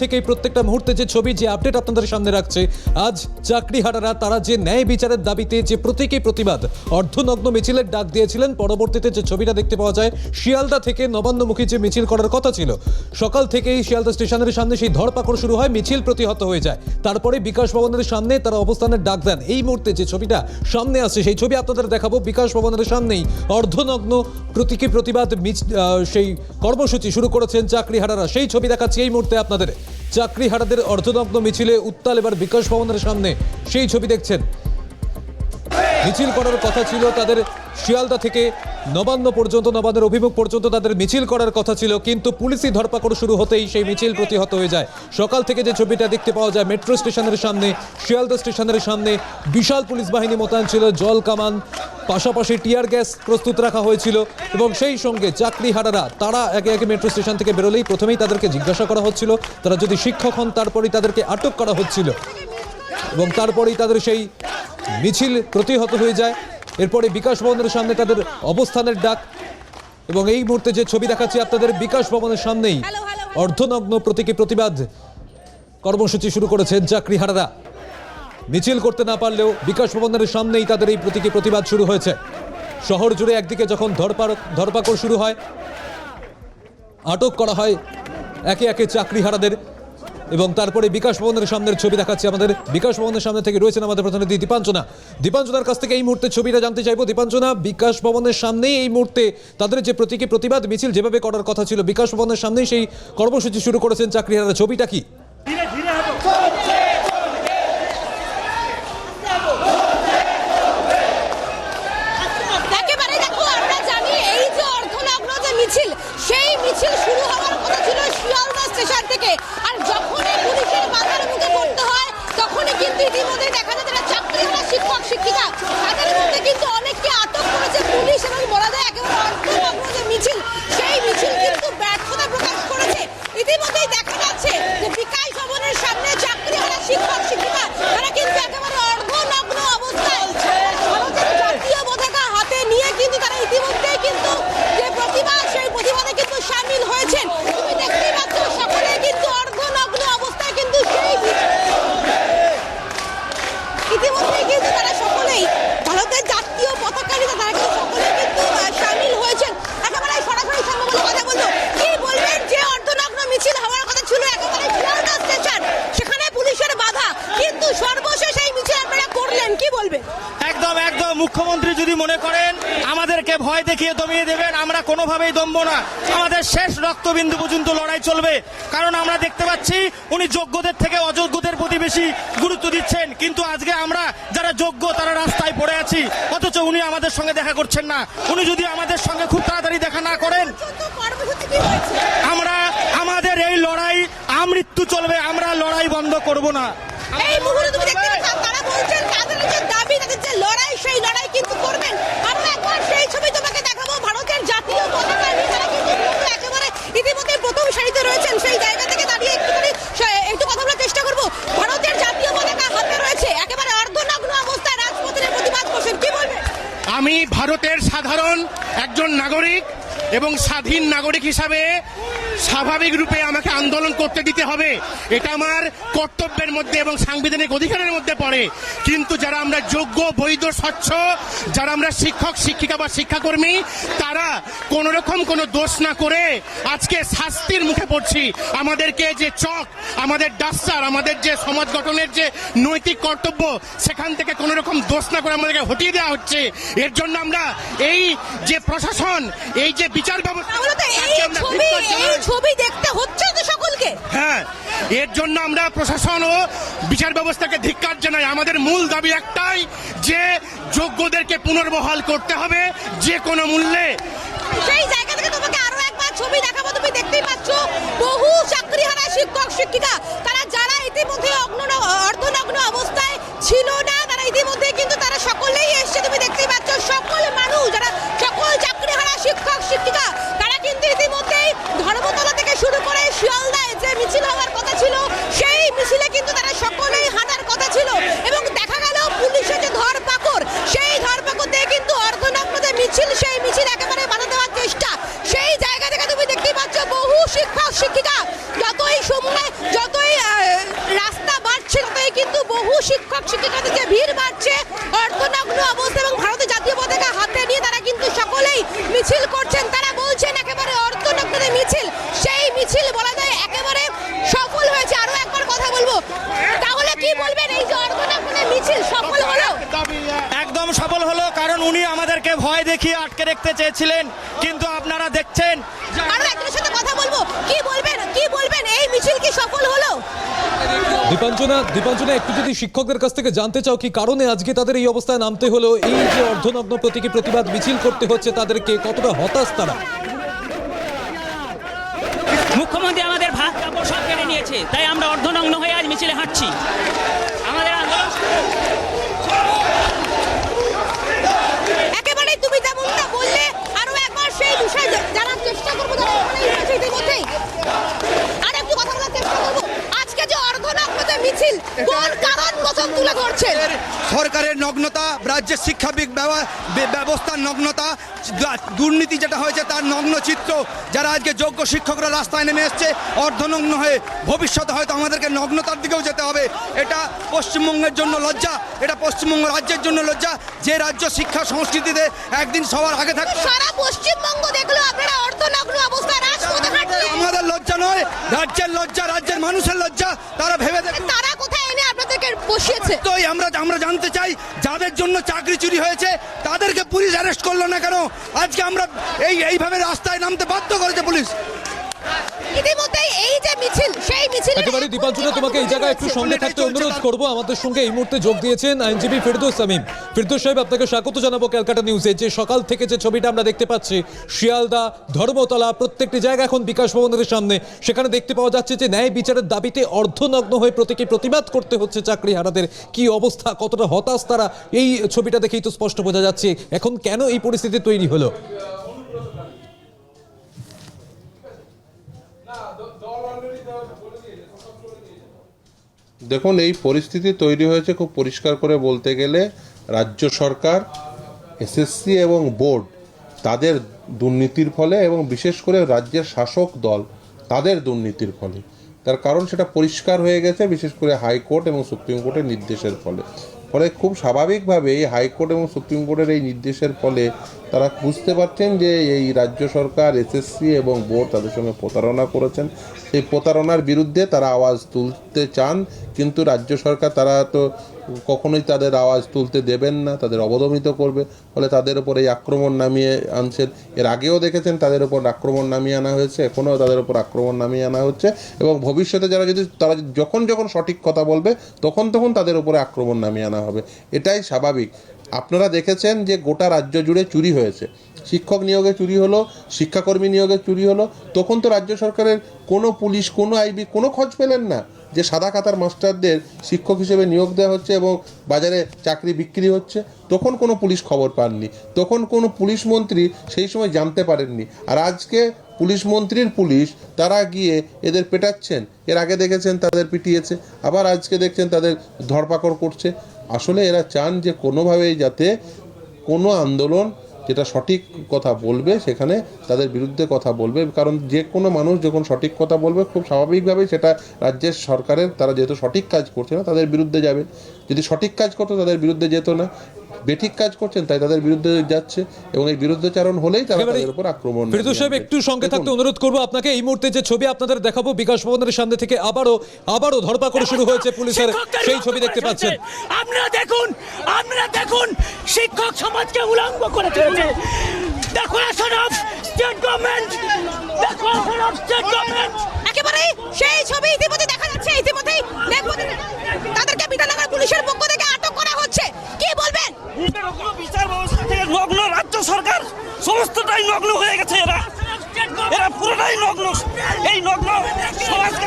থেকে প্রত্যেকটা মুহূর্তে যে ছবি যে আপডেট আপনাদের সামনে রাখছে আজ চাকরিহারারা তারা যে ন্যায় বিচারের দাবিতে যে প্রতীকী প্রতিবাদ অর্ধনগ্ন মিছিলের ডাক দিয়েছিলেন, পরবর্তীতে যে ছবিটা দেখতে পাওয়া যায় শিয়ালদা থেকে নবান্নমুখী যে মিছিল করার কথা ছিল, সকাল থেকেই শিয়ালদা স্টেশনের সামনে সেই ধরপাকড় শুরু হয়, মিছিল প্রতিহত হয়ে যায়। তারপরে বিকাশ ভবনের সামনে তারা অবস্থানের ডাক দেন। এই মুহূর্তে যে ছবিটা সামনে আসছে সেই ছবি আপনাদের দেখাবো। বিকাশ ভবনের সামনেই অর্ধনগ্ন প্রতীকী প্রতিবাদ সেই কর্মসূচি শুরু করেছেন চাকরিহারারা। সেই ছবি দেখাচ্ছি এই মুহূর্তে আপনাদের। চাকরিহারাদের অর্ধনগ্ন মিছিলে উত্তাল এবার বিকাশ ভবনের সামনে, সেই ছবি দেখছেন। মিছিল করার কথা ছিল তাদের শিয়ালদা থেকে নবান্ন পর্যন্ত, নবান্নের অভিমুখ পর্যন্ত তাদের মিছিল করার কথা ছিল, কিন্তু পুলিশি ধরপাকড় শুরু হতেই সেই মিছিল প্রতিহত হয়ে যায়। সকাল থেকে যে ছবিটা দেখতে পাওয়া যায় মেট্রো স্টেশনের সামনে, শিয়ালদা স্টেশনের সামনে বিশাল পুলিশ বাহিনী মোতায়েন ছিল, জল কামান পাশাপাশি টিয়ার গ্যাস প্রস্তুত রাখা হয়েছিল এবং সেই সঙ্গে চাকরিহারারা তারা একে একে মেট্রো স্টেশন থেকে বেরোলেই প্রথমেই তাদেরকে জিজ্ঞাসা করা হচ্ছিল তারা যদি শিক্ষক হন, তারপরেই তাদেরকে আটক করা হচ্ছিল এবং তারপরেই তাদের সেই মিছিল প্রতিহত হয়ে যায়। এরপরে বিকাশ ভবনের সামনে তাদের অবস্থানের ডাক এবং এই মুহূর্তে যে ছবি দেখাচ্ছি আপনাদের বিকাশ ভবনের সামনেই অর্ধনগ্ন প্রতীকী প্রতিবাদ কর্মসূচি শুরু করেছেন চাকরিহারারা। মিছিল করতে না পারলেও বিকাশ ভবনের সামনেই তাদের এই প্রতীকী প্রতিবাদ শুরু হয়েছে। শহর জুড়ে একদিকে যখন ধরপাকড় শুরু হয়, আটক করা হয় একে একে চাকরিহারাদের এবং তারপরে বিকাশ ভবনের সামনের ছবি দেখাচ্ছি আমাদের। বিকাশ ভবনের সামনে থেকে রয়েছেন আমাদের প্রতিনিধি দীপাঞ্জনা। দীপাঞ্জনার কাছ থেকে এই মুহূর্তে ছবিটা জানতে চাইবো। দীপাঞ্জনা, বিকাশ ভবনের সামনেই এই মুহূর্তে তাদের যে প্রতীকী প্রতিবাদ মিছিল যেভাবে করার কথা ছিল, বিকাশ ভবনের সামনেই সেই কর্মসূচি শুরু করেছেন চাকরিহারারা, ছবিটা কি? সেই মিছিল শুরু হওয়ার কথা ছিল শিয়ালদা স্টেশন থেকে, আর যখনই পুলিশের বাধার মুখে পড়তে হয় তখনই কিন্তু ইতিমধ্যে দেখা যায় যারা চাকরিহারা শিক্ষক শিক্ষিকা তাদের মধ্যে কিন্তু অনেককে আটক করেছে পুলিশ এবং বলা যায় একেবারে অর্ধনগ্ন যে মিছিল সেই মিছিল কিন্তু ব্যর্থতা প্রকাশ করেছে। ইতিমধ্যেই দেখা যাচ্ছে যে বিকাশ ভবনের সামনে চাকরিহারা শিক্ষক শিক্ষিকা তারা কিন্তু একেবারে অর্ধনগ্ন অবস্থায় ভারতের জাতীয় পতাকা হাতে নিয়ে কিন্তু তারা ইতিমধ্যেই কিন্তু যে প্রতিবাদ সেই প্রতিবাদে কিন্তু শামিল হয়েছেন। তুমি দেখতেই পাচ্ছ সকলে কিন্তু অর্ধনগ্ন অবস্থায় কিন্তু সেই ইতিমধ্যেই কিন্তু তারা সকলেই ভারতের জাতীয় পতাকা নিয়ে তারা কিন্তু সকলে কিন্তু শামিল হয়েছেন। একেবারে সরাসরি সঙ্গে বলে কথা বললো, কি বলবেন যে অর্ধনগ্ন মিছিল হওয়ার কথা ছিল একেবারে শিয়ালদা স্টেশন, সেখানে পুলিশের বাধা, কিন্তু সর্বশেষ এই মিছিল আপনারা করলেন, কি বলবেন? একদম একদম মুখ্যমন্ত্রী যদি মনে করেন আমাদেরকে ভয় দেখিয়ে দমিয়ে দেবেন, আমরা কোনোভাবেই দমবো না। আমাদের শেষ রক্তবিন্দু পর্যন্ত লড়াই চলবে, কারণ আমরা দেখতে পাচ্ছি উনি যোগ্যদের থেকে অযোগ্যদের প্রতি বেশি গুরুত্ব দিচ্ছেন, কিন্তু আজকে আমরা যারা যোগ্য তারা রাস্তায় পড়ে আছি, অথচ উনি আমাদের সঙ্গে দেখা করছেন না। উনি যদি আমাদের সঙ্গে খুব তাড়াতাড়ি দেখা না করেন, আমরা আমাদের এই লড়াই আমৃত্যু চলবে, আমরা লড়াই বন্ধ করব না। এই মুহূর্তে তুমি দেখতে পাচ্ছ তারা বলছেন তাদের যে দাবি, তাদের যে লড়াই, সেই লড়াই কিন্তু করবেন। আমরা একবার সেই ছবি তোমাকে দেখাবো, ভারতের জাতীয় পতাকা নিয়ে তারা কিন্তু একেবারে ইতিমধ্যে প্রথম সারিতে রয়েছেন। সেই জায়গা থেকে দাঁড়িয়ে একটু কথা বলার চেষ্টা করবো। ভারতের জাতীয় পতাকা হাতে রয়েছে, একেবারে অর্ধনগ্ন অবস্থায় রাজপথের প্রতিবাদ করছেন, কি বলবেন? আমি ভারতের সাধারণ একজন নাগরিক এবং স্বাধীন নাগরিক হিসাবে স্বাভাবিক রূপে আমাকে আন্দোলন করতে দিতে হবে, এটা আমার কর্তব্যের মধ্যে এবং সাংবিধানিক অধিকারের মধ্যে পড়ে। কিন্তু যারা আমরা যোগ্য বৈধ স্বচ্ছ, যারা আমরা শিক্ষক শিক্ষিকা বা শিক্ষাকর্মী, তারা কোন রকম কোনো দোষ না করে আজকে শাস্তির মুখে পড়ছি। আমাদেরকে যে চক, আমাদের ডাস্টার, আমাদের যে সমাজ গঠনের যে নৈতিক কর্তব্য, সেখান থেকে কোন রকম দোষ না করে আমাদেরকে হটিয়ে দেওয়া হচ্ছে। এর জন্য আমরা এই যে প্রশাসন, এই যে বিচার ব্যবস্থা, ছবি দেখতে হচ্ছে তো সকলকে। হ্যাঁ, এর জন্য আমরা প্রশাসন ও বিচার ব্যবস্থাকে ধিক্কার জানাই। আমাদের মূল দাবি একটাই যে যোগ্যদেরকে পুনর্বহাল করতে হবে যে কোনো মূল্যে। সেই জায়গা থেকে তোমাকে আরো একবার ছবি দেখাবো। তুমি দেখতেই পাচ্ছ বহু চাকরিহারা শিক্ষক শিক্ষিকা তারা যারা ইতিমধ্যে অর্ধনগ্ন অবস্থায় ছিল না, তারা ইতিমধ্যে কিন্তু তারা সকলেই এসছে। তুমি দেখতেই পাচ্ছ সকল মানুষ, যারা সকল চাকরিহারা শিক্ষক শিক্ষিকা তারা কিন্তু ইতিমধ্যেই ধর্মতলা থেকে শুরু করে শিয়ালদায় যে মিছিল হওয়ার কথা ছিল সেই মিছিলে কিন্তু তারা সকলেই হাঁটার কথা ছিল এবং দেখা গেল পুলিশের যে ধরপাকড়, সেই ধরপাকড় দিয়ে কিন্তু অর্ধনগ্ন যে মিছিল সেই মিছিল একেবারে বাধা দেওয়ার চেষ্টা। সেই জায়গা থেকে তুমি দেখতেই পাচ্ছ বহু শিক্ষক শিক্ষিকা যতই সময় শিক্ষক শিক্ষিকাদের যে ভিড় বাড়ছে, অর্ধনগ্ন অবস্থা এবং ভারতের জাতীয় পতাকা হাতে নিয়ে তারা কিন্তু সকলেই মিছিল করছেন। তারা বলছেন একেবারে অর্ধনগ্নদের মিছিল, সেই মিছিল বলা যায় একেবারে সফল হয়েছে। আরো একবার কথা বলবো, তাহলে কি বলবেন এই যে অর্ধনগ্নদের মিছিল সফল হলো? একদম সফল হলো, কারণ উনি আমাদেরকে ভয় দেখিয়ে আটকে রাখতে চেয়েছিলেন, কিন্তু আপনারা দেখছেন। আরো একজনের সাথে কথা বলবো, কি বলবেন এই মিছিল কি সফল হলো? দীপাঞ্জনা একটু যদি শিক্ষকদের কাছ থেকে জানতে চাও কি কারণে আজকে তাদের এই অবস্থায় নামতে হলো, এই যে অর্ধনগ্ন প্রতীকী প্রতিবাদ মিছিল করতে হচ্ছে তাদেরকে, কতটা হতাশ তারা? মুখ্যমন্ত্রী আমাদের ভাত কাপড় সব কেড়ে নিয়েছে, তাই আমরা অর্ধনগ্ন হয়ে আজ মিছিলে হাঁটছি। আমাদের আন্দোলন একেবারে তুমি যেমনটা বললে, আরো একবার সেই বিষয়ে জানার চেষ্টা করবো ইতিমধ্যেই। আর একটু কথা বলার চেষ্টা করবো, আজকে যে অর্ধনগ্নদের মিছিল কোন কারণ বচন তুলে ধরছেন? সরকারের নগ্নতা, রাজ্যের শিক্ষা ব্যবস্থার নগ্নতা, দুর্নীতি যেটা হয়েছে তার নগ্ন চিত্র। যারা আজকে যোগ্য শিক্ষকরা রাস্তায় নেমে এসছে অর্ধনগ্ন হয়ে, ভবিষ্যতে হয়তো আমাদেরকে নগ্নতার দিকেও যেতে হবে। এটা পশ্চিমবঙ্গের জন্য লজ্জা, এটা পশ্চিমবঙ্গ রাজ্যের জন্য লজ্জা, যে রাজ্য শিক্ষা সংস্কৃতিতে একদিন সবার আগে থাকবে। সারা পশ্চিমবঙ্গ দেখলো আপনারা অর্ধনগ্ন অবস্থায় রাজপথে হাঁটছেন। আমাদের লজ্জা নয়, রাজ্যের লজ্জা, রাজ্যের মানুষের লজ্জা। তারা ভেবে দেখুন তারা কোথায় এনে আপনাদেরকে বসিয়েছে। তো আমরা জানতে চাই, যাদের জন্য চাকরি চুরি হয়েছে তাদেরকে পুলিশ অ্যারেস্ট করলো না কেন? আজকে আমরা এইভাবে রাস্তায় নামতে বাধ্য করেছে পুলিশ। ইতিমধ্যেই এই যে মিছিল, সেই মিছিল একেবারে দীপাঞ্জনা, তোমাকে এই জায়গায় একটু সঙ্গে থাকতে অনুরোধ করবো। আমাদের সঙ্গে এই মুহূর্তে যোগ দিয়েছেন আইনজীবী ফেরদৌস সামিম। ফেরদৌস সাহেব, আপনাকে স্বাগত জানাবো ক্যালকাটা নিউজে। যে সকাল থেকে যে ছবিটা আমরা দেখতে পাচ্ছি, শিয়ালদা, ধর্মতলা, প্রত্যেকটি জায়গা এখন বিকাশ ভবনের সামনে, সেখানে দেখতে পাওয়া যাচ্ছে যে ন্যায় বিচারের দাবিতে অর্ধনগ্ন হয়ে প্রতীকী প্রতিবাদ করতে হচ্ছে চাকরিহারাদের। কি অবস্থা, কতটা হতাশ তারা, এই ছবিটা দেখেই তো স্পষ্ট বোঝা যাচ্ছে। এখন কেন এই পরিস্থিতি তৈরি হলো? দেখুন, এই পরিস্থিতি তৈরি হয়েছে খুব পরিষ্কার করে বলতে গেলে রাজ্য সরকার, এসএসসি এবং বোর্ড তাদের দুর্নীতির ফলে, এবং বিশেষ করে রাজ্যের শাসক দল তাদের দুর্নীতির ফলে। তার কারণ সেটা পরিষ্কার হয়ে গেছে, বিশেষ করে হাইকোর্ট এবং সুপ্রিম কোর্টের নির্দেশের ফলে। খুব স্বাভাবিকভাবে এই হাইকোর্ট এবং সুপ্রিম কোর্টের এই নির্দেশের ফলে তারা বুঝতে পারছেন যে এই রাজ্য সরকার, এসএসসি এবং বোর্ড তাদের সঙ্গে প্রতারণা করেছেন। সেই প্রতারণার বিরুদ্ধে তারা আওয়াজ তুলতে চান, কিন্তু রাজ্য সরকার তারা তো কখনোই তাদের আওয়াজ তুলতে দেবেন না, তাদের অবদমিত করবে। ফলে তাদের উপর এই আক্রমণ নামিয়ে আনছেন। এর আগেও দেখেছেন তাদের উপর আক্রমণ নামিয়ে আনা হয়েছে, এখনও তাদের উপর আক্রমণ নামিয়ে আনা হচ্ছে, এবং ভবিষ্যতে তারা যখন সঠিক কথা বলবে তখন তাদের উপরে আক্রমণ নামিয়ে আনা হবে। এটাই স্বাভাবিক। আপনারা দেখেছেন যে গোটা রাজ্য জুড়ে চুরি হয়েছে, শিক্ষক নিয়োগে চুরি হলো, শিক্ষাকর্মী নিয়োগে চুরি হলো, তখন তো রাজ্য সরকারের কোনো পুলিশ, কোনো আইবি কোনো খোঁজ পেলেন না যে সাদা কাতার মাস্টারদের শিক্ষক হিসেবে নিয়োগ দেওয়া হচ্ছে এবং বাজারে চাকরি বিক্রি হচ্ছে। তখন কোনো পুলিশ খবর পাননি, তখন কোনো পুলিশ মন্ত্রী সেই সময় জানতে পারেননি। আর আজকে পুলিশ মন্ত্রীর পুলিশ তারা গিয়ে এদের পেটাচ্ছেন। এর আগে দেখেছেন তাদের পিটিয়েছে, আবার আজকে দেখছেন তাদের ধরপাকড় করছে। আসলে এরা চান যে কোনোভাবেই যাতে কোনো আন্দোলন যেটা সঠিক কথা বলবে সেখানে তাদের বিরুদ্ধে কথা বলবে, কারণ যে কোনো মানুষ যখন সঠিক কথা বলবে খুব স্বাভাবিকভাবেই সেটা রাজ্যের সরকারের, তারা যেহেতু সঠিক কাজ করছে না তাদের বিরুদ্ধে যাবে। যদি সঠিক কাজ করতো তাদের বিরুদ্ধে যেত না, বেঠিক কাজ করছেন তাই তাদের বিরুদ্ধে যাচ্ছে, এবং এই বিরুদ্ধচারণ হলেই তাদের উপর আক্রমণ। ফেরদৌস সাহেব, একটু সঙ্গে থাকতে অনুরোধ করবো আপনাকে। এই মুহূর্তে যে ছবি আপনাদের দেখাবো বিকাশ ভবনের সামনে থেকে আবারও ধরপাকড় শুরু হয়েছে পুলিশের, সেই ছবি দেখতে পাচ্ছেন। আপনারা দেখুন শিক্ষক সমাজকে উলঙ্গ করে চলেছে। একেবারে সেই ছবি ইতিমধ্যে দেখা যাচ্ছে। ইতিমধ্যেই তাদেরকে বিধাননগর পুলিশের পক্ষ থেকে আটক করা হচ্ছে। কি বলবেন? বিচার ব্যবস্থা থেকে নগ্ন রাজ্য সরকার, সমস্তটাই নগ্ন হয়ে গেছে। এরা পুরোটাই নগ্ন। এই নগ্ন সমাজকে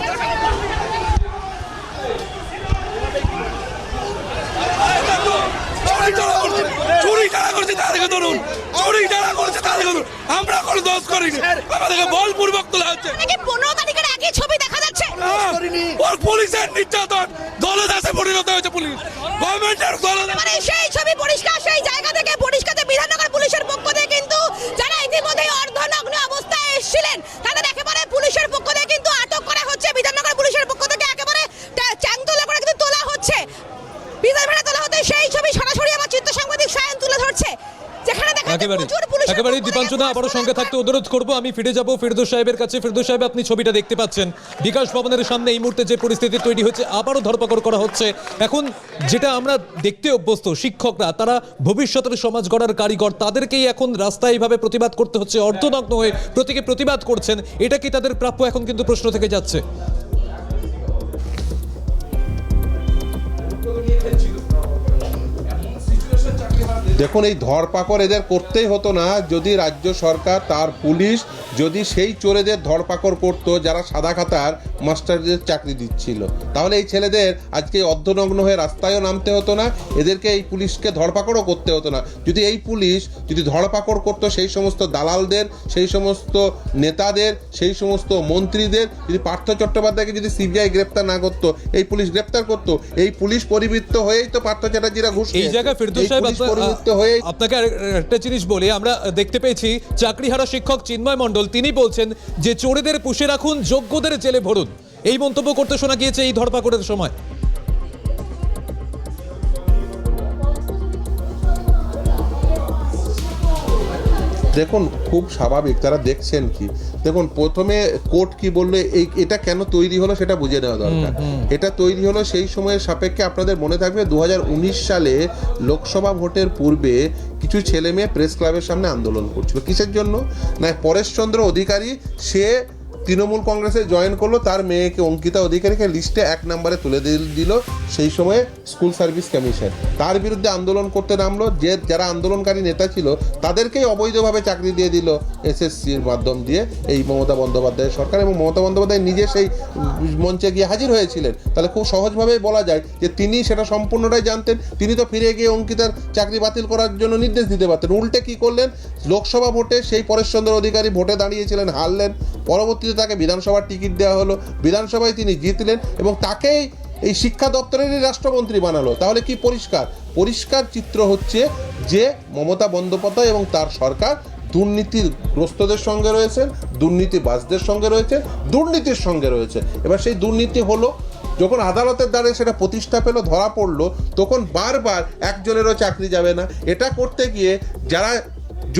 চুরি যারা করছে তাদেরকে ধরুন, চুরি যারা করছে তাদেরকে ধরুন। আমরা কোনো দোষ করিনি, আমাদেরকে বলপূর্বক তোলা হচ্ছে। 15 তারিখের আগে ছবি দেখা যাচ্ছে। পুলিশের নির্যাতন দলদাসে পরিণত হয়েছে, পুলিশ গভর্নমেন্টের দলদাস। মানে সেই ছবি পরিষ্কার, সেই জায়গা থেকে পরিষ্কার যে বিধাননগর পুলিশের পক্ষ থেকে কিন্তু যারা ইতিমধ্যে অর্ধনগ্ন অবস্থায় এসেছিলেন তাদের একেবারে পুলিশের পক্ষ থেকে কিন্তু আটক করা হচ্ছে। বিধাননগর পুলিশের পক্ষ থেকে একেবারে চ্যাংদোলা করে কিন্তু তোলা হচ্ছে। একেবারে প্রচুর পুলিশের একেবারে উপরে দীপাঞ্চনা আবারও সঙ্গে থাকতে অনুরোধ করব। আমি ফিরে যাব ফিরদৌস সাহেবের কাছে। ফিরদৌস সাহেব, আপনি ছবিটা দেখতে পাচ্ছেন, বিকাশ ভবনের সামনে এই মুহূর্তে যে পরিস্থিতি তৈরি হচ্ছে, আবারও ধরপাকড় করা হচ্ছে। এখন যেটা আমরা দেখতে অভ্যস্ত, শিক্ষকরা তারা ভবিষ্যতের সমাজ গড়ার কারিগর, তাদেরকেই এখন রাস্তায় এইভাবে প্রতিবাদ করতে হচ্ছে, অর্ধনগ্ন হয়ে প্রতীকে প্রতিবাদ করছেন। এটা কি তাদের প্রাপ্য? এখন কিন্তু প্রশ্ন থেকে যাচ্ছে। দেখুন, এই ধরপাকড় এদের করতেই হতো না যদি রাজ্য সরকার, তার পুলিশ যদি সেই চোরেদের ধরপাকড় করতো যারা সাদা খাতার মাস্টারদের চাকরি দিচ্ছিল, তাহলে এই ছেলেদের আজকে অর্ধনগ্ন হয়ে রাস্তায়ও নামতে হতো না, এদেরকে এই পুলিশকে ধরপাকড়ও করতে হতো না। যদি এই পুলিশ যদি ধরপাকড় করতো সেই সমস্ত দালালদের, সেই সমস্ত নেতাদের, সেই সমস্ত মন্ত্রীদের, যদি পার্থ চট্টোপাধ্যায়কে যদি সিবিআই গ্রেপ্তার না করতো, এই পুলিশ গ্রেপ্তার করতো। এই পুলিশ পরিবৃত্ত হয়েই তো পার্থ চ্যাটার্জিরা ঘুষ এই জায়গায় ফিরদৌস সাহেব, আপনাকে একটা জিনিস বলি, আমরা দেখতে পেয়েছি চাকরিহারা শিক্ষক চিন্ময় মণ্ডল, তিনি বলছেন যে চোরেদের পুষে রাখুন, যোগ্যদের জেলে ভরুন। এই মন্তব্য করতে শোনা গিয়েছে এই ধরপাকড়ের সময়। দেখুন, খুব স্বাভাবিক, তারা দেখছেন কি। দেখুন, প্রথমে কোর্ট কি বললো, এটা কেন তৈরি হলো সেটা বুঝে নেওয়া দরকার। এটা তৈরি হলো সেই সময়ের সাপেক্ষে। আপনাদের মনে থাকবে 2019 সালে লোকসভা ভোটের পূর্বে কিছু ছেলে মেয়ে প্রেস ক্লাবের সামনে আন্দোলন করছিল। কিসের জন্য? না, পরেশচন্দ্র অধিকারী সে তৃণমূল কংগ্রেসে জয়েন করলো, তার মেয়েকে অঙ্কিতা অধিকারীকে লিস্টে 1 নম্বরে তুলে দিল সেই সময়ে স্কুল সার্ভিস কমিশন। তার বিরুদ্ধে আন্দোলন করতে নামলো, যে যারা আন্দোলনকারী নেতা ছিল তাদেরকেই অবৈধভাবে চাকরি দিয়ে দিল এসএসসির মাধ্যম দিয়ে এই মমতা বন্দ্যোপাধ্যায়ের সরকার। এবং মমতা বন্দ্যোপাধ্যায় নিজে সেই মঞ্চে গিয়ে হাজির হয়েছিলেন। তাহলে খুব সহজভাবেই বলা যায় যে তিনি সেটা সম্পূর্ণটাই জানতেন। তিনি তো ফিরে গিয়ে অঙ্কিতার চাকরি বাতিল করার জন্য নির্দেশ দিতে পারতেন। উল্টে কি করলেন, লোকসভা ভোটে সেই পরেশচন্দ্র অধিকারী ভোটে দাঁড়িয়েছিলেন, হারলেন, পরবর্তীতে তাকে বিধানসভার টিকিট দেওয়া হলো, বিধানসভায় তিনি জিতলেন এবং তাকেই এই শিক্ষা দপ্তরেরই রাষ্ট্রমন্ত্রী বানালো। তাহলে কি পরিষ্কার চিত্র হচ্ছে যে মমতা বন্দ্যোপাধ্যায় এবং তার সরকার দুর্নীতিগ্রস্তদের সঙ্গে রয়েছেন, দুর্নীতিবাজদের সঙ্গে রয়েছেন, দুর্নীতির সঙ্গে রয়েছে। এবার সেই দুর্নীতি হলো, যখন আদালতের দ্বারে সেটা প্রতিষ্ঠা পেল, ধরা পড়লো, তখন বারবার একজনেরও চাকরি যাবে না। এটা করতে গিয়ে যারা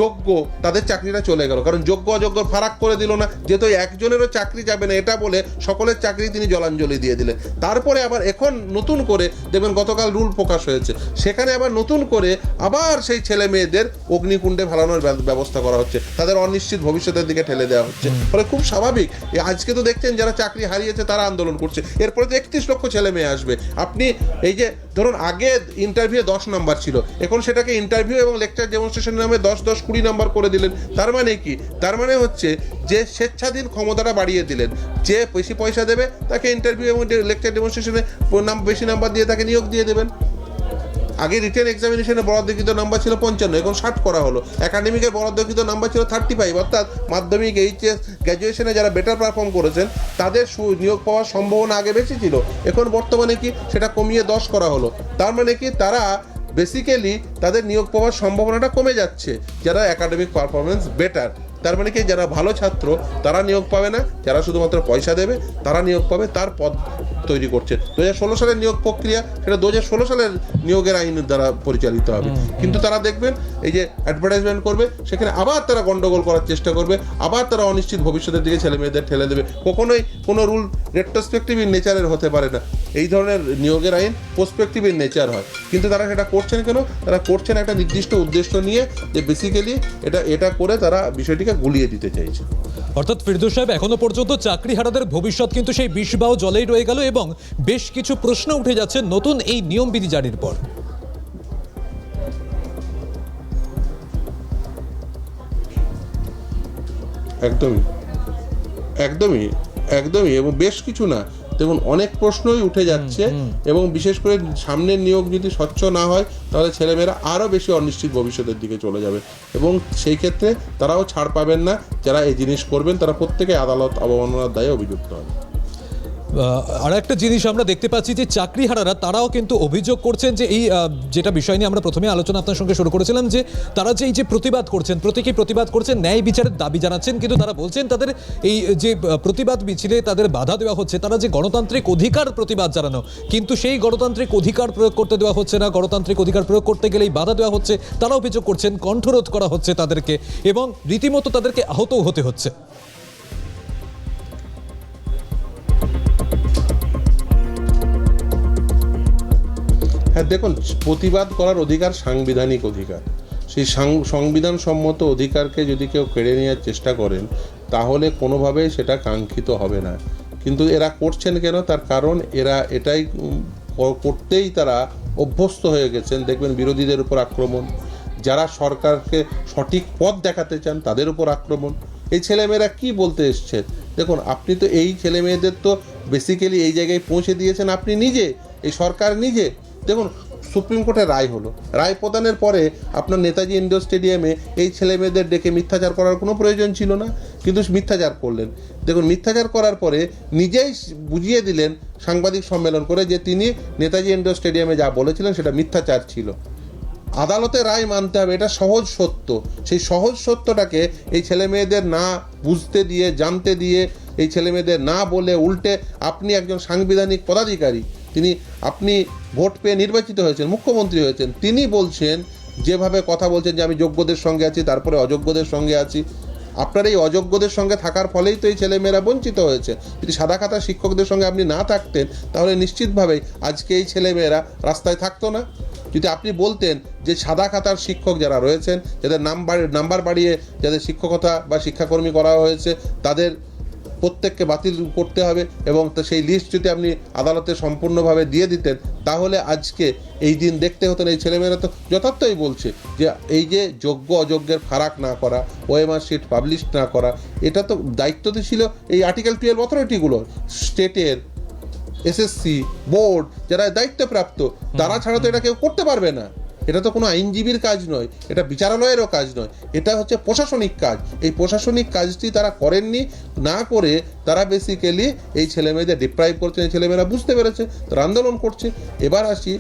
যোগ্য তাদের চাকরিটা চলে গেল, কারণ যোগ্য অযোগ্য ফারাক করে দিল না, যেহেতু একজনেরও চাকরি যাবে না এটা বলে সকলের চাকরি তিনি জলাঞ্জলি দিয়ে দিলেন। তারপরে আবার এখন নতুন করে দেখবেন গতকাল রুল প্রকাশ হয়েছে, সেখানে আবার নতুন করে আবার সেই ছেলে মেয়েদের অগ্নিকুণ্ডে ফেলানোর ব্যবস্থা করা হচ্ছে, তাদের অনিশ্চিত ভবিষ্যতের দিকে ঠেলে দেওয়া হচ্ছে। ফলে খুব স্বাভাবিক, আজকে তো দেখছেন যারা চাকরি হারিয়েছে তারা আন্দোলন করছে, এরপরে তো 31 লক্ষ ছেলে মেয়ে আসবে। আপনি এই যে ধরুন আগে ইন্টারভিউ 10 নাম্বার ছিল, এখন সেটাকে ইন্টারভিউ এবং লেকচার ডেমনস্ট্রেশনের নামে 10-20 নাম্বার করে দিলেন। তার মানে কি? তার মানে হচ্ছে যে স্বেচ্ছাধীন ক্ষমতাটা বাড়িয়ে দিলেন, যে বেশি পয়সা দেবে তাকে ইন্টারভিউ এবং লেকচার ডেমনস্ট্রেশনে বেশি নাম্বার দিয়ে তাকে নিয়োগ দিয়ে দেবেন। আগে রিটেন এক্সামিনেশনে বরাদ্দকৃত নাম্বার ছিল 55, এখন 60 করা হলো। একাডেমিকের বরাদ্দকৃত নাম্বার ছিল 35, অর্থাৎ মাধ্যমিক, এইচএস, গ্র্যাজুয়েশনে যারা বেটার পারফর্ম করেছেন তাদের নিয়োগ পাওয়ার সম্ভাবনা আগে বেশি ছিল, এখন বর্তমানে কি সেটা কমিয়ে 10 করা হলো। তার মানে কি তারা বেসিক্যালি তাদের নিয়োগ পাওয়ার সম্ভাবনাটা কমে যাচ্ছে যারা একাডেমিক পারফরমেন্স বেটার। তার মানে কি যারা ভালো ছাত্র তারা নিয়োগ পাবে না, যারা শুধুমাত্র পয়সা দেবে তারা নিয়োগ পাবে, তার পদ তৈরি করছে। 2016 সালের নিয়োগ প্রক্রিয়া সেটা 2016 সালের নিয়োগের আইনের দ্বারা পরিচালিত হবে, কিন্তু তারা দেখবেন এই যে অ্যাডভার্টাইজমেন্ট করবে সেখানে আবার তারা গন্ডগোল করার চেষ্টা করবে, আবার তারা অনিশ্চিত ভবিষ্যতের দিকে ছেলে মেয়েদের ঠেলে দেবে। কখনোই কোনো রুল রেট্রোস্পেক্টিভ ইন নেচারের হতে পারে না, এই ধরনের নিয়োগের আইন প্রসপেক্টিভ ইন নেচার হয়। কিন্তু তারা সেটা করছেন কেন? তারা করছেন একটা নির্দিষ্ট উদ্দেশ্য নিয়ে, যে বেসিক্যালি এটা করে তারা বিষয়টিকে গুলিয়ে দিতে চাইছে। অর্থাৎ ফিরদৌস সাহেব, এখনো পর্যন্ত চাকরিহারাদের ভবিষ্যৎ কিন্তু সেই বিষবাও জলেই রয়ে গেল এবং বেশ কিছু প্রশ্ন উঠে যাচ্ছে নতুন এই নিয়মবিধি জারির পর। একদমই এবং বেশ কিছু না, দেখুন অনেক প্রশ্নই উঠে যাচ্ছে এবং বিশেষ করে সামনের নিয়োগ যদি স্বচ্ছ না হয় তাহলে ছেলেমেয়েরা আরও বেশি অনিশ্চিত ভবিষ্যতের দিকে চলে যাবে এবং সেই ক্ষেত্রে তারাও ছাড় পাবেন না। যারা এই জিনিস করবেন তারা প্রত্যেকে আদালত অবমাননার দায়ে অভিযুক্ত হবে। আর একটা জিনিস আমরা দেখতে পাচ্ছি যে চাকরিহারারা তারাও কিন্তু অভিযোগ করছেন যে এই যেটা বিষয় নিয়ে আমরা প্রথমে আলোচনা আপনার সঙ্গে শুরু করেছিলাম, যে তারা যে এই যে প্রতিবাদ করছেন, প্রত্যেকেই প্রতিবাদ করছেন, ন্যায় বিচারের দাবি জানাচ্ছেন, কিন্তু তারা বলছেন তাদের এই যে প্রতিবাদ মিছিলে তাদের বাধা দেওয়া হচ্ছে। তারা যে গণতান্ত্রিক অধিকার প্রতিবাদ জানানো, কিন্তু সেই গণতান্ত্রিক অধিকার প্রয়োগ করতে দেওয়া হচ্ছে না, গণতান্ত্রিক অধিকার প্রয়োগ করতে গেলেই বাধা দেওয়া হচ্ছে। তারা অভিযোগ করছেন কণ্ঠরোধ করা হচ্ছে তাদেরকে এবং রীতিমতো তাদেরকে আহতও হতে হচ্ছে। হ্যাঁ, দেখুন, প্রতিবাদ করার অধিকার সাংবিধানিক অধিকার। সেই সংবিধান সম্মত অধিকারকে যদি কেউ কেড়ে নেওয়ার চেষ্টা করেন তাহলে কোনোভাবেই সেটা কাঙ্ক্ষিত হবে না। কিন্তু এরা করছেন কেন? তার কারণ এরা এটাই করতেই তারা অভ্যস্ত হয়ে গেছেন। দেখবেন বিরোধীদের উপর আক্রমণ, যারা সরকারকে সঠিক পথ দেখাতে চান তাদের উপর আক্রমণ। এই ছেলেমেয়েরা কি বলতে এসছেন? দেখুন, আপনি তো এই ছেলেমেয়েদের তো বেসিক্যালি এই জায়গায় পৌঁছে দিয়েছেন আপনি নিজে, এই সরকার নিজে। দেখুন, সুপ্রিম কোর্টের রায় হলো, রায় প্রদানের পরে আপনার নেতাজি ইন্ডোর স্টেডিয়ামে এই ছেলেমেয়েদের ডেকে মিথ্যাচার করার কোনো প্রয়োজন ছিল না, কিন্তু মিথ্যাচার করলেন। দেখুন, মিথ্যাচার করার পরে নিজেই বুঝিয়ে দিলেন সাংবাদিক সম্মেলন করে যে তিনি নেতাজি ইন্ডোর স্টেডিয়ামে যা বলেছিলেন সেটা মিথ্যাচার ছিল। আদালতে রায় মানতে হবে, এটা সহজ সত্য। সেই সহজ সত্যটাকে এই ছেলেমেয়েদের না বুঝতে দিয়ে, জানতে দিয়ে, এই ছেলেমেয়েদের না বলে উল্টে আপনি একজন সাংবিধানিক পদাধিকারী, আপনি ভোট পেয়ে নির্বাচিত হয়েছেন, মুখ্যমন্ত্রী হয়েছেন, তিনি বলছেন, যেভাবে কথা বলছেন যে আমি যোগ্যদের সঙ্গে আছি, তারপরে অযোগ্যদের সঙ্গে আছি। আপনার এই অযোগ্যদের সঙ্গে থাকার ফলেই তো এই ছেলেমেয়েরা বঞ্চিত হয়েছে। যদি সাদা খাতা শিক্ষকদের সঙ্গে আপনি না থাকতেন তাহলে নিশ্চিতভাবেই আজকে এই ছেলেমেয়েরা রাস্তায় থাকতো না। যদি আপনি বলতেন যে সাদা খাতার শিক্ষক যারা রয়েছেন, যাদের নাম্বার বাড়িয়ে যাদের শিক্ষকতা বা শিক্ষাকর্মী করা হয়েছে, তাদের প্রত্যেককে বাতিল করতে হবে এবং সেই লিস্ট যদি আপনি আদালতে সম্পূর্ণভাবে দিয়ে দিতেন তাহলে আজকে এই দিন দেখতে হতেন। এই ছেলেমেয়েরা তো যথার্থই বলছে যে এই যে যোগ্য অযোগ্যের ফারাক না করা, ওএমআর শিট পাবলিশ না করা, এটা তো দায়িত্ব ছিল এই আর্টিকেল 12 অথরিটিগুলোর, স্টেটের, এসএসসি, বোর্ড যারা দায়িত্বপ্রাপ্ত, তারা ছাড়া তো এটা কেউ করতে পারবে না। এটা তো কোনো আইনজীবীর কাজ নয়, এটা বিচারালয়েরও কাজ নয়, এটা হচ্ছে প্রশাসনিক কাজ। এই প্রশাসনিক কাজটি তারা করেননি, না করে তারা বেসিক্যালি এই ছেলেমেয়েদের ডিপ্রাইভ করছে। এই ছেলেমেয়েরা বুঝতে পেরেছে, তারা আন্দোলন করছে। এবার আসি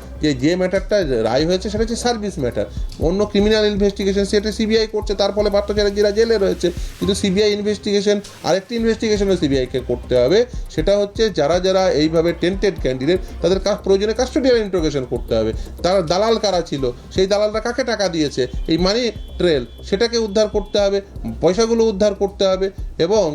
যে ম্যাটারটা রায় হয়েছে সেটা হচ্ছে সার্ভিস ম্যাটার। অন্য ক্রিমিনাল ইনভেস্টিগেশন সেটা সিবিআই করছে, তার ফলে পার্থ চ্যাটার্জিরা জেলে রয়েছে। কিন্তু সিবিআই ইনভেস্টিগেশন, আরেকটি ইনভেস্টিগেশনও সিবিআইকে করতে হবে, সেটা হচ্ছে যারা যারা এইভাবে টেন্টেড ক্যান্ডিডেট তাদের প্রয়োজনে কাস্টোডিয়াল ইন্টারোগেশন করতে হবে। তার দালাল কারা ছিল, সেই দালালরা কাকে টাকা দিয়েছে, এই মানি ট্রেল সেটাকে উদ্ধার করতে হবে, পয়সাগুলো উদ্ধার করতে হবে এবং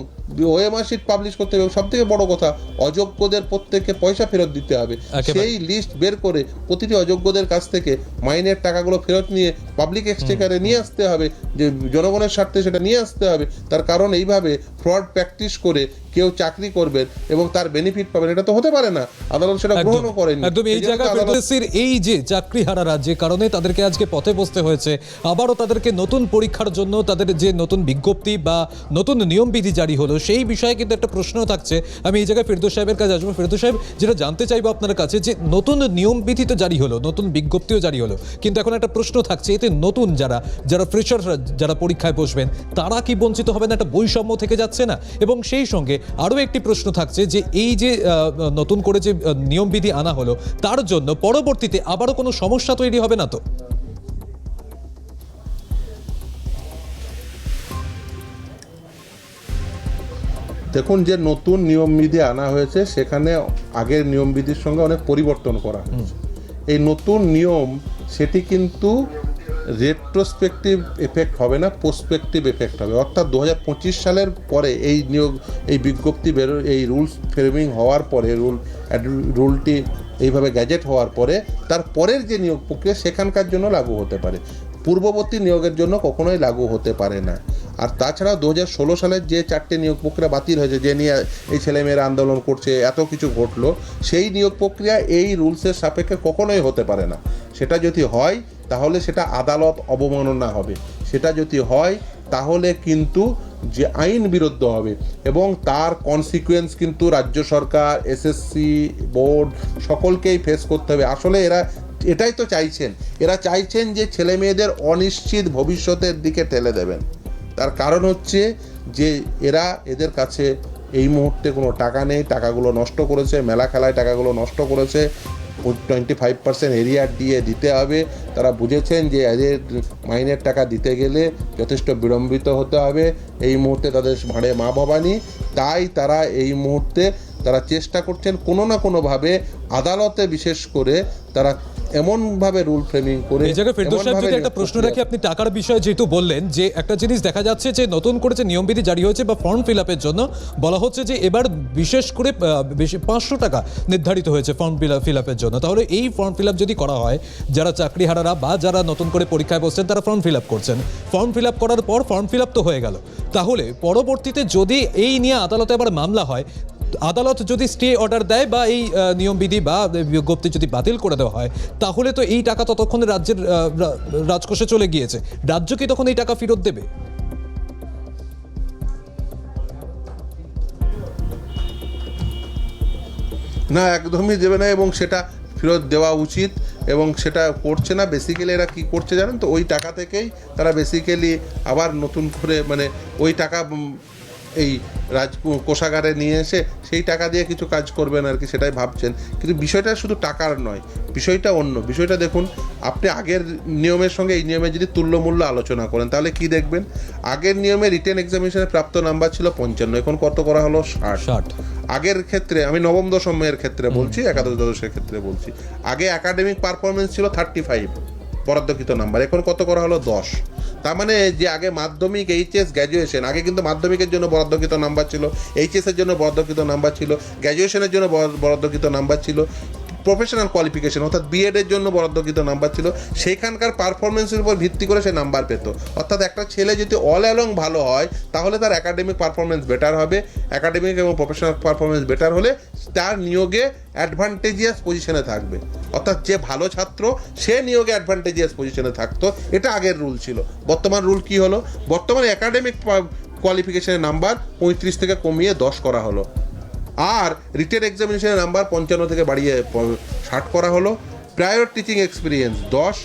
ওএমআর শিট পাবলিশ করতে হবে। সব থেকে বড় কথা, অযোগ্যদের প্রত্যেককে পয়সা ফেরত দিতে হবে। সেই লিস্ট বের করে প্রতিটি অযোগ্যদের কাছ থেকে মাইনের টাকাগুলো ফেরত নিয়ে পাবলিক এক্সচেকারে নিয়ে আসতে হবে, যে জনগণের স্বার্থে সেটা নিয়ে আসতে হবে। তার কারণ এইভাবে ফ্রড প্র্যাকটিস করে কেউ চাকরি করবেন এবং তার বেনিফিট পাবেন, এটা তো হতে পারে না। আদালত সেটা গ্রহণও করেনি। একদম এই জায়গায় ফেরদৌসির এই যে চাকরিহারারা যে কারণে তাদেরকে আজকে পথে বসতে হয়েছে, আবারও তাদেরকে নতুন পরীক্ষার জন্য তাদের যে নতুন বিজ্ঞপ্তি বা নতুন নিয়মবিধি জারি হলো সেই বিষয়ে কিন্তু একটা প্রশ্ন থাকছে। আমি এই জায়গায় ফেরদৌস সাহেবের কাছে আসবো। ফেরদৌস সাহেব, যেটা জানতে চাইবো আপনার কাছে, যে নতুন নিয়মবিধি তো জারি হলো, নতুন বিজ্ঞপ্তিও জারি হলো, কিন্তু এখন একটা প্রশ্ন থাকছে, এতে নতুন যারা ফ্রেশার, যারা পরীক্ষায় বসবেন, তারা কি বঞ্চিত হবে না? একটা বৈষম্য থেকে যাচ্ছে না? এবং সেই সঙ্গে আরও একটি প্রশ্ন থাকছে যে এই যে নতুন করে যে নিয়মবিধি আনা হলো তার জন্য পরবর্তীতে আবারও কোনো সমস্যা তৈরি হবে না তো? দেখুন, যে নতুন নিয়মবিধি আনা হয়েছে সেখানে আগের নিয়মবিধির সঙ্গে অনেক পরিবর্তন করা হয়েছে। এই নতুন নিয়ম সেটি কিন্তু রেট্রোস্পেক্টিভ এফেক্ট হবে না, প্রসপেক্টিভ এফেক্ট হবে। অর্থাৎ 2025 সালের পরে এই বিজ্ঞপ্তি এই রুলস ফ্রেমিং হওয়ার পরে, রুলটি এইভাবে গ্যাজেট হওয়ার পরে তার পরের যে নিয়োগ প্রক্রিয়া সেখানকার জন্য লাগু হতে পারে, পূর্ববর্তী নিয়োগের জন্য কখনোই লাগু হতে পারে না। আর তাছাড়া 2016 সালের যে 4টে নিয়োগ প্রক্রিয়া বাতিল হয়েছে, যে নিয়ে এই ছেলেমেয়েরা আন্দোলন করছে, এত কিছু ঘটলো, সেই নিয়োগ প্রক্রিয়া এই রুলসের সাপেক্ষে কখনোই হতে পারে না। সেটা যদি হয় তাহলে সেটা আদালত অবমাননা হবে, সেটা যদি হয় তাহলে কিন্তু যে আইন বিরুদ্ধ হবে এবং তার কনসিকুয়েন্স কিন্তু রাজ্য সরকার, এসএসসি, বোর্ড সকলকেই ফেস করতে হবে। আসলে এটাই তো চাইছেন, এরা চাইছেন যে ছেলে মেয়েদের অনিশ্চিত ভবিষ্যতের দিকে ঠেলে দেবেন। তার কারণ হচ্ছে যে এদের কাছে এই মুহূর্তে কোনো টাকা নেই, টাকাগুলো নষ্ট করেছে, মেলা খেলায় টাকাগুলো নষ্ট করেছে। 25% এরিয়া দিয়ে দিতে হবে। তারা বুঝেছেন যে এদের মাইনের টাকা দিতে গেলে যথেষ্ট বিড়ম্বিত হতে হবে। এই মুহূর্তে তাদের ভাঁড়ে মা ভবানী, তাই তারা এই মুহূর্তে তারা চেষ্টা করছেন কোনো না কোনোভাবে আদালতে, বিশেষ করে তারা এমনভাবে রুল ফ্রেমিং করে। এই জায়গায় ফেরদৌস সাহেব যদি একটা প্রশ্ন রাখি, আপনি টাকার বিষয়ে যেহেতু বললেন, যে একটা জিনিস দেখা যাচ্ছে যে নতুন করে যে নিয়মবিধি জারি হয়েছে বা ফর্ম ফিল আপের জন্য বলা হচ্ছে যে এবার বিশেষ করে বেশি 500 টাকা নির্ধারিত হয়েছে ফর্ম ফিল আপের জন্য। তাহলে এই ফর্ম ফিল আপ যদি করা হয়, যারা চাকরিহারারা বা যারা নতুন করে পরীক্ষায় বসছেন তারা ফর্ম ফিল আপ করছেন, ফর্ম ফিল আপ করার পর ফর্ম ফিল আপ তো হয়ে গেল, তাহলে পরবর্তীতে যদি এই নিয়ে আদালতে আবার মামলা হয়, আদালত যদি স্টে অর্ডার দেয় বা এই নিয়মবিধি বা বিজ্ঞপ্তি যদি বাতিল করে দেওয়া হয়, তাহলে তো এই টাকা ততক্ষণে রাজ্যের রাজকোষে চলে গিয়েছে, রাজ্য কি তখন এই টাকা ফেরত দেবে? না, একদমই দেবে না, এবং সেটা ফেরত দেওয়া উচিত, এবং সেটা করছে না। বেসিক্যালি এরা কী করছে জানেন তো, ওই টাকা থেকেই তারা বেসিক্যালি আবার নতুন করে মানে ওই টাকা এই কোষাগারে নিয়ে এসে সেই টাকা দিয়ে কিছু কাজ করবেন আর কি, সেটাই ভাবছেন। কিন্তু বিষয়টা শুধু টাকার নয়, বিষয়টা অন্য। বিষয়টা দেখুন, আপনি আগের নিয়মের সঙ্গে এই নিয়মে যদি তুল্যমূল্য আলোচনা করেন, তাহলে কি দেখবেন? আগের নিয়মে রিটেন এক্সামিনেশনের প্রাপ্ত নাম্বার ছিল 55, এখন কত করা হলো? 60। আগের ক্ষেত্রে আমি নবম দশমের ক্ষেত্রে বলছি, একাদশ দ্বাদশের ক্ষেত্রে বলছি, আগে একাডেমিক পারফরমেন্স ছিল 35 বরাদ্দকৃত নাম্বার, এখন কত করা হলো? 10। তার মানে যে আগে মাধ্যমিক, এইচএস, গ্র্যাজুয়েশন, আগে কিন্তু মাধ্যমিকের জন্য বরাদ্দকৃত নাম্বার ছিল, এইচএসের জন্য বরাদ্দকৃত নাম্বার ছিল, গ্র্যাজুয়েশনের জন্য বরাদ্দকৃত নাম্বার ছিল, প্রফেশনাল কোয়ালিফিকেশন অর্থাৎ বিএডের জন্য বরাদ্দকৃত নাম্বার ছিল, সেইখানকার পারফরমেন্সের উপর ভিত্তি করে সে নাম্বার পেত। অর্থাৎ একটা ছেলে যদি অল অ্যালং ভালো হয়, তাহলে তার একাডেমিক পারফরমেন্স বেটার হবে, একাডেমিক এবং প্রফেশনাল পারফরমেন্স বেটার হলে তার নিয়োগে অ্যাডভান্টেজিয়াস পজিশনে থাকবে। অর্থাৎ যে ভালো ছাত্র সে নিয়োগে অ্যাডভান্টেজিয়াস পজিশনে থাকতো, এটা আগের রুল ছিল। বর্তমান রুল কি হলো? বর্তমানে একাডেমিক কোয়ালিফিকেশনের নাম্বার 35 থেকে কমিয়ে 10 করা হলো, আর রিটেন এক্সামিনেশনের নাম্বার 55 থেকে বাড়িয়ে 60 করা হলো। Prior teaching experience 10,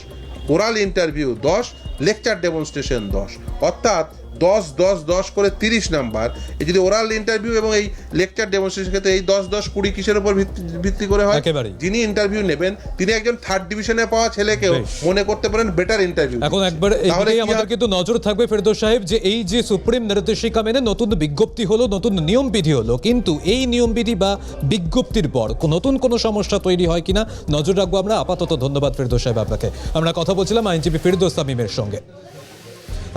oral interview 10, lecture demonstration 10, অর্থাৎ 10, 10, 10 করে 30 নাম্বার। এই যদি ওরাল ইন্টারভিউ এবং এই লেকচার ডেমনস্ট্রেশন ক্ষেত্রে এই 10, 10, 20 কিসের উপর ভিত্তি করে হয়? যিনি ইন্টারভিউ নেবেন তিনি একজন 3rd ডিভিশনে পাওয়া ছেলেকেও মনে করতে পারেন বেটার ইন্টারভিউ। এখন একবার এইদিকেই আমাদের কিন্তু নজর থাকবে ফেরদৌস সাহেব, যে এই যে সুপ্রিম নির্দেশিকা মেনে নতুন বিজ্ঞপ্তি হলো, নতুন নিয়মবিধি হলো, কিন্তু এই নিয়মবিধি বা বিজ্ঞপ্তির পর নতুন কোনো সমস্যা তৈরি হয় কিনা নজর রাখবো আমরা। আপাতত ধন্যবাদ ফেরদৌস সাহেব আপনাকে। আমরা কথা বলছিলাম আইনজীবী ফেরদৌস তামিমের সঙ্গে।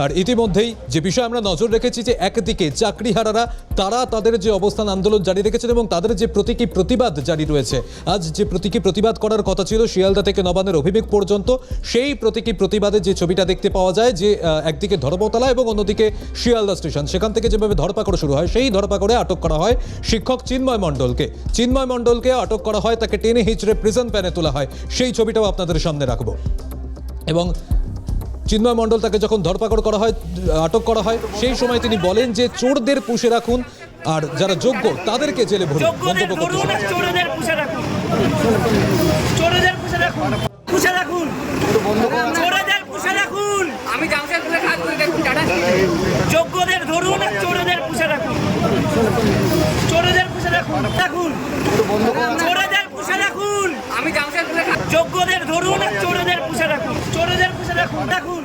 আর ইতিমধ্যেই যে বিষয় আমরা নজর রেখেছি, যে একদিকে চাকরিহারারা তারা তাদের যে অবস্থান আন্দোলন জারি রেখেছেন এবং তাদের যে প্রতীকী প্রতিবাদ জারি রয়েছে, আজ যে প্রতীকী প্রতিবাদ করার কথা ছিল শিয়ালদা থেকে নবান্নের অভিমুখ পর্যন্ত, সেই প্রতীকী প্রতিবাদের যে ছবিটা দেখতে পাওয়া যায়, যে একদিকে ধর্মতলা এবং অন্যদিকে শিয়ালদা স্টেশন, সেখান থেকে যেভাবে ধরপাকড় শুরু হয়, সেই ধরপাকড়ে আটক করা হয় শিক্ষক চিন্ময় মণ্ডলকে আটক করা হয়, তাকে টেনে হিচড়ে প্রিজন ভ্যানে তোলা হয়, সেই ছবিটাও আপনাদের সামনে রাখবো। এবং চিন্ময় মণ্ডল তাকে যখন ধরপাকড় করা হয়, আটক করা হয়, সেই সময় তিনি বলেন যে চোরদের পুষে রাখুন আর যারা যোগ্য তাদেরকে জেলে ভরুন। মন্তব্য করতে শুনুন। চোরদের পুষে রাখুন, চোরদের পুষে রাখুন, পুষে রাখুন, চোরদের পুষে রাখুন। আমি জামশেদপুরে কাজ করে দেখুন, টাটা। যোগ্যদের ধরুন আর চোরদের পুষে রাখুন, চোরদের পুষে রাখুন, রাখুন, চোরদের পুষে রাখুন। আমি জামশেদপুরে যোগ্যদের ধরুন আর চোরদের পুষে রাখুন, চোরদের পুষে রাখুন, রাখুন।